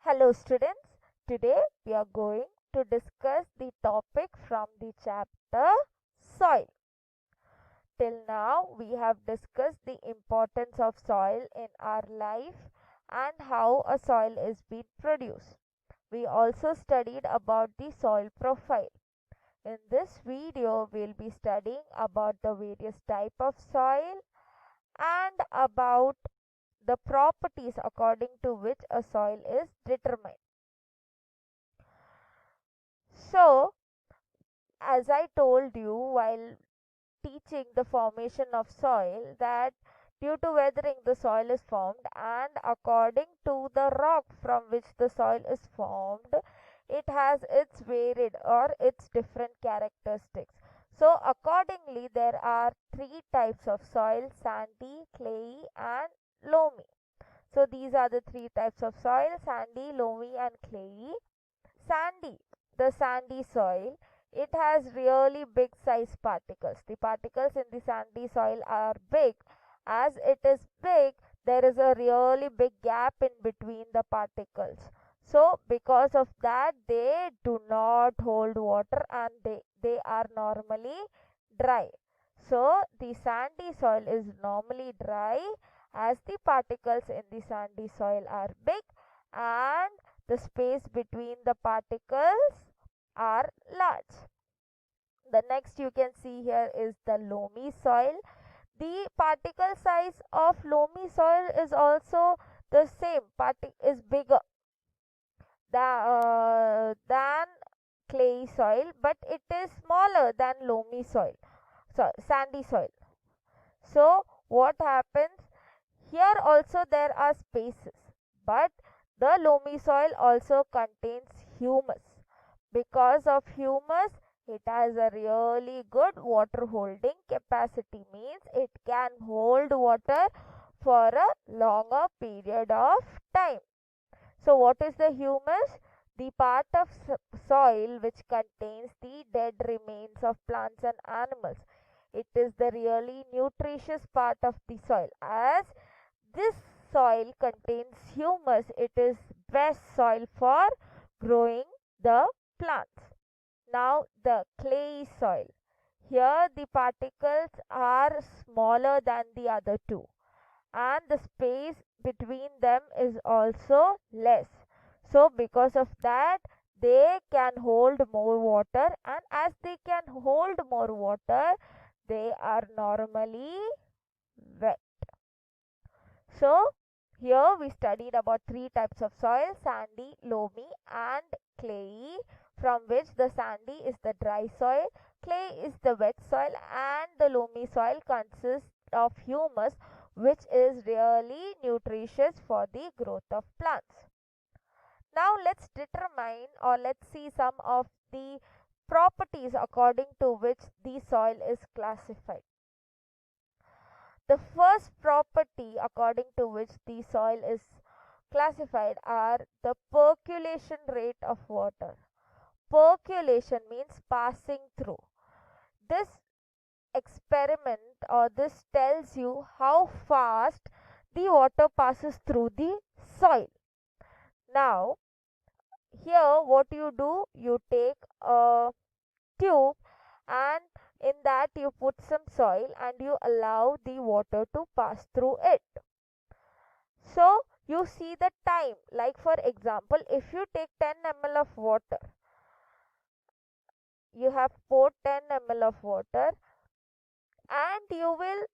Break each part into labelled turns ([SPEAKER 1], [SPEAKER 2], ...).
[SPEAKER 1] Hello students, today we are going to discuss the topic from the chapter soil. Till now we have discussed the importance of soil in our life and how a soil is being produced. We also studied about the soil profile. In this video we'll be studying about the various type of soil and about the properties according to which a soil is determined. So, as I told you while teaching the formation of soil, that due to weathering the soil is formed, and according to the rock from which the soil is formed, it has its varied or its different characteristics. So, accordingly, there are three types of soil: sandy, clayey, and loamy. So, these are the three types of soil: sandy, loamy, and clayey. Sandy, the sandy soil, it has really big size particles. The particles in the sandy soil are big. As it is big, there is a really big gap in between the particles. So because of that, they do not hold water and they are normally dry. So the sandy soil is normally dry as the particles in the sandy soil are big and the space between the particles are large. The next you can see here is the loamy soil. The particle size of loamy soil is also the same, is bigger than clay soil, but it is smaller than loamy soil, so sandy soil. So what happens here? Also there are spaces, but the loamy soil also contains humus. Because of humus, it has a really good water holding capacity, means it can hold water for a longer period of time. So what is the humus? The part of soil which contains the dead remains of plants and animals. It is the really nutritious part of the soil. As this soil contains humus, it is best soil for growing the plants. Now the clay soil. Here the particles are smaller than the other two, and the space between them is also less. So because of that, they can hold more water, and as they can hold more water, they are normally wet. So here we studied about three types of soil: sandy, loamy, and clayey, from which the sandy is the dry soil, clay is the wet soil, and the loamy soil consists of humus, which is really nutritious for the growth of plants. Now let's determine, or let's see some of the properties according to which the soil is classified. The first property according to which the soil is classified are the percolation rate of water. Percolation means passing through. This experiment, or this tells you how fast the water passes through the soil. Now here what you do, you take a tube and in that you put some soil and you allow the water to pass through it. So you see the time, like for example, if you take 10 ml of water, you have poured 10 ml of water, and you will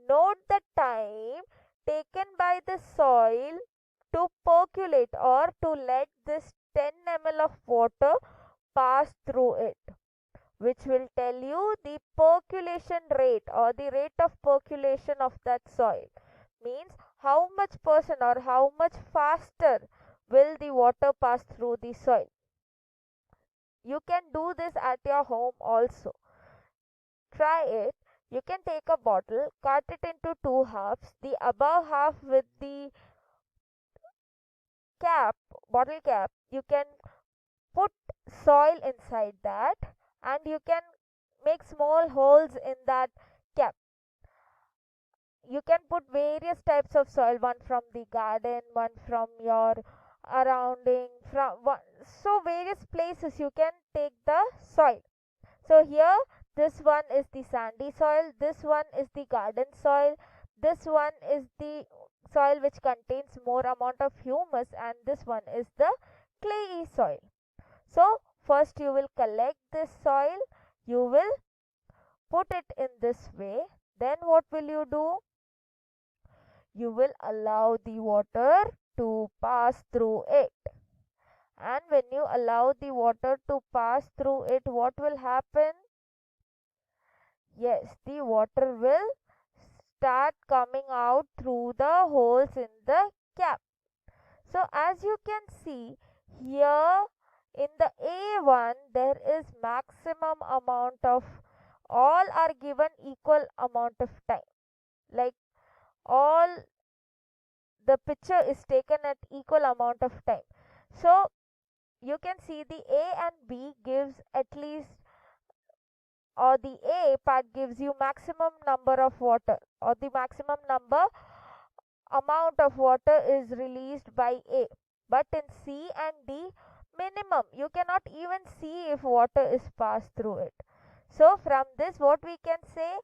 [SPEAKER 1] note the time taken by the soil to percolate, or to let this 10 ml of water pass through it, which will tell you the percolation rate, or the rate of percolation of that soil, means how much percent or how much faster will the water pass through the soil. You can do this at your home also. Try it. You can take a bottle, cut it into two halves, the above half with the cap, bottle cap, you can put soil inside that, and you can make small holes in that cap. You can put various types of soil, one from the garden, one from your surrounding from one, so various places you can take the soil. So here this one is the sandy soil, this one is the garden soil, this one is the soil which contains more amount of humus, and this one is the clayey soil. So first you will collect this soil, you will put it in this way. Then what will you do? You will allow the water to pass through it. And when you allow the water to pass through it, what will happen? Yes, the water will start coming out through the holes in the cap. So as you can see here in the A1, there is maximum amount of, all are given equal amount of time. Like all the picture is taken at equal amount of time. So you can see the A and B gives at least, or the A part gives you maximum number of water, or the maximum number amount of water is released by A. But in C and D, minimum, you cannot even see if water is passed through it. So from this what we can say,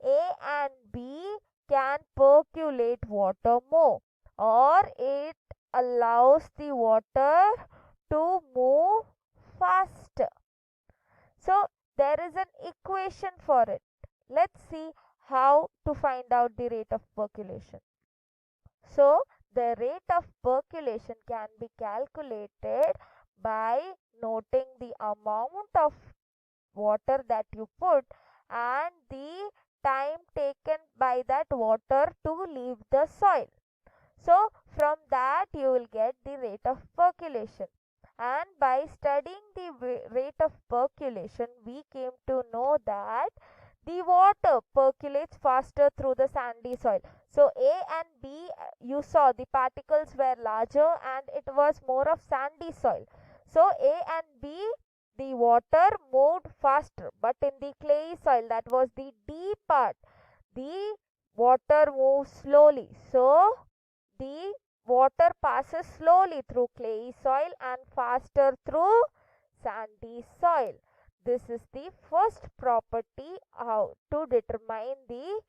[SPEAKER 1] A and B can percolate water more, or it allows the water to move faster. So there is an equation for it. Let's see how to find out the rate of percolation. So the rate of percolation can be calculated by noting the amount of water that you put and the time taken by that water to leave the soil. So from that you will get the rate of percolation. And by studying the rate of percolation, we came to know that the water percolates faster through the sandy soil. So A and B, you saw the particles were larger and it was more of sandy soil. So A and B, the water moved faster. But in the clayey soil, that was the D part, the water moves slowly. So the water passes slowly through clayey soil and faster through sandy soil. This is the first property how to determine the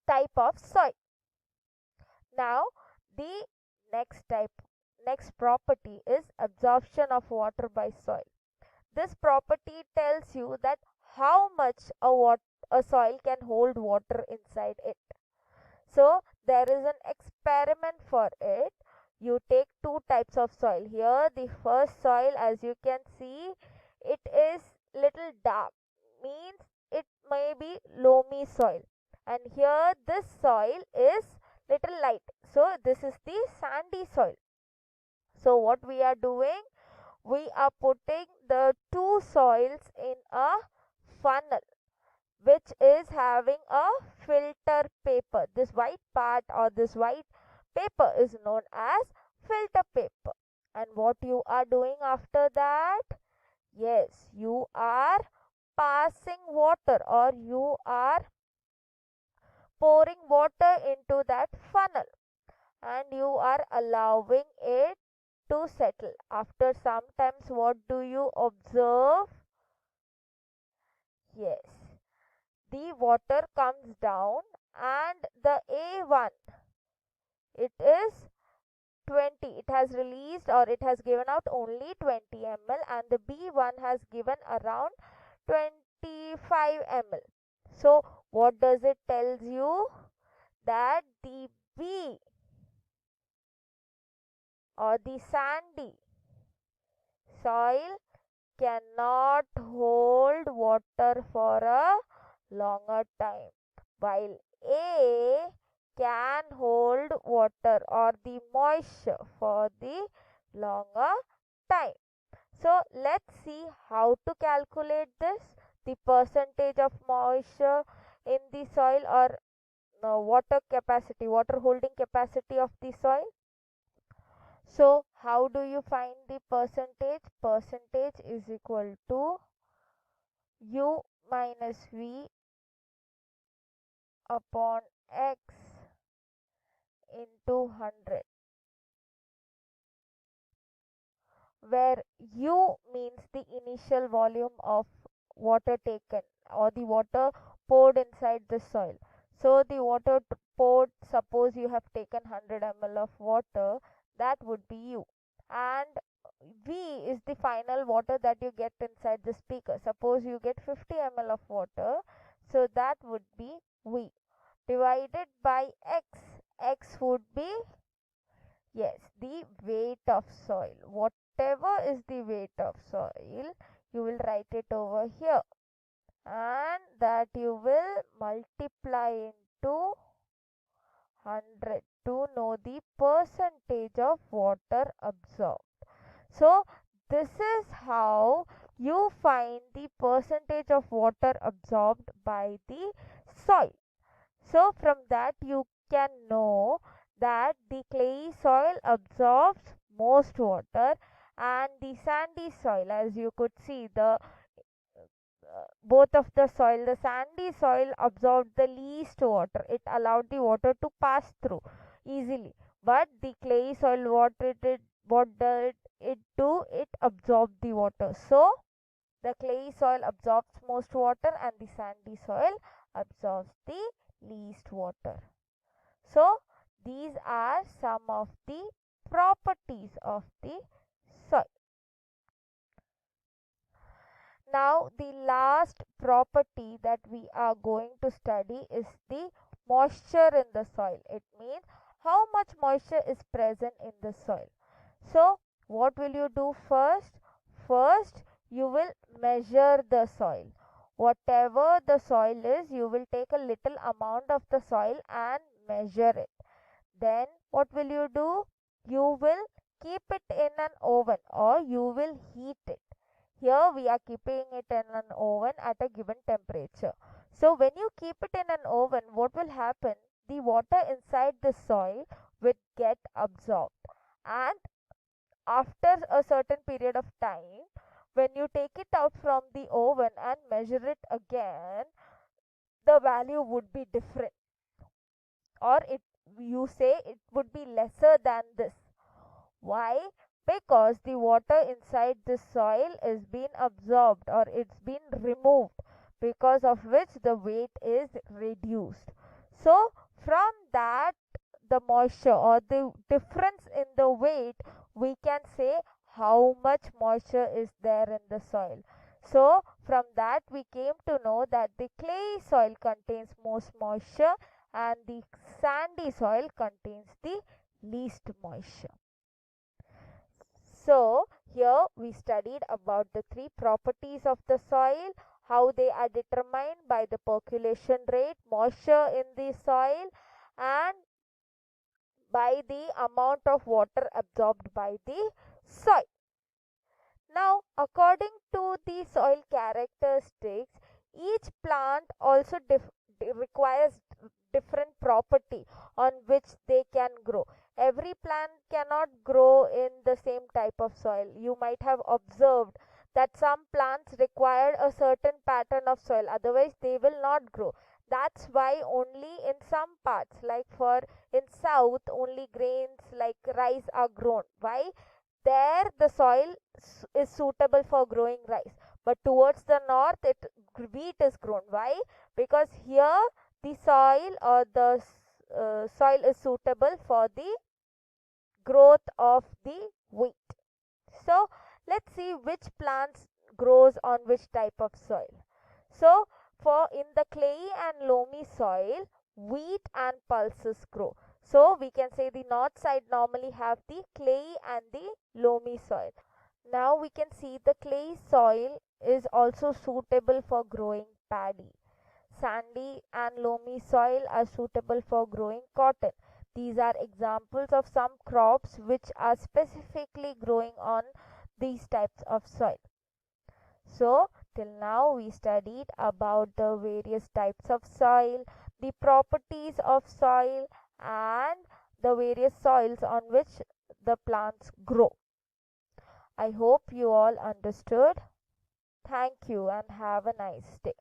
[SPEAKER 1] type of soil. Now the next property is absorption of water by soil. This property tells you that how much a soil can hold water inside it. So there is an experiment for it. You take two types of soil. Here the first soil, as you can see, it is little dark, means it may be loamy soil. And here this soil is little light, so this is the sandy soil. So what we are doing, we are putting the two soils in a funnel which is having a filter paper. This white part or this white paper is known as filter paper. And what you are doing after that? Yes, you are passing water, or you are pouring water into that funnel, and you are allowing it to settle. After some times, what do you observe? Yes, the water comes down and the A1, it is 20, it has released or it has given out only 20 ml, and the B1 has given around 25 ml. So what does it tells you? That the B or the sandy soil cannot hold water for a longer time, while A can hold water or the moisture for the longer time. So let's see how to calculate this, the percentage of moisture in the soil, or water capacity, water holding capacity of the soil. So how do you find the percentage? Percentage is equal to U minus V upon X into 100. where U means the initial volume of water taken or the water poured inside the soil. So the water poured, suppose you have taken 100 ml of water, that would be U. And V is the final water that you get inside the speaker. Suppose you get 50 ml of water, so that would be V. Divided by X. X would be, yes, the weight of soil. Whatever is the weight of soil, you will write it over here, and that you will multiply into 100 to know the percentage of water absorbed. So this is how you find the percentage of water absorbed by the soil. So from that you can know that the clayey soil absorbs most water, and the sandy soil, as you could see, the both of the soil, the sandy soil absorbed the least water. It allowed the water to pass through easily. But the clayey soil, what did it do? It absorbed the water. So the clayey soil absorbs most water and the sandy soil absorbs the least water. So these are some of the properties of the soil. Now the last property that we are going to study is the moisture in the soil. It means how much moisture is present in the soil. So what will you do first? First you will measure the soil. Whatever the soil is, you will take a little amount of the soil and measure it. Then what will you do? You will keep it in an oven or you will heat it. Here we are keeping it in an oven at a given temperature. So when you keep it in an oven, what will happen? The water inside the soil will get absorbed, and after a certain period of time, when you take it out from the oven and measure it again, the value would be different, or you say it would be lesser than this. Why? Because the water inside the soil is being absorbed or it's been removed, because of which the weight is reduced. So from that, the moisture or the difference in the weight, we can say how much moisture is there in the soil. So from that we came to know that the clay soil contains most moisture and the sandy soil contains the least moisture. So here we studied about the three properties of the soil, how they are determined by the percolation rate, moisture in the soil, and by the amount of water absorbed by the soil. Now, according to the soil characteristics, each plant also requires different property on which they can grow. Every plant cannot grow in the same type of soil. You might have observed that some plants require a certain pattern of soil, otherwise they will not grow. That's why only in some parts, like for in south, only grains like rice are grown. Why? There the soil is suitable for growing rice, but towards the north wheat is grown. Why? Because here the soil or the soil is suitable for the growth of the wheat. So let's see which plants grows on which type of soil. So for in the clayey and loamy soil, wheat and pulses grow. So we can say the north side normally have the clayey and the loamy soil. Now we can see the clay soil is also suitable for growing paddy. Sandy and loamy soil are suitable for growing cotton. These are examples of some crops which are specifically growing on these types of soil. So till now we studied about the various types of soil, the properties of soil, and the various soils on which the plants grow. I hope you all understood. Thank you and have a nice day.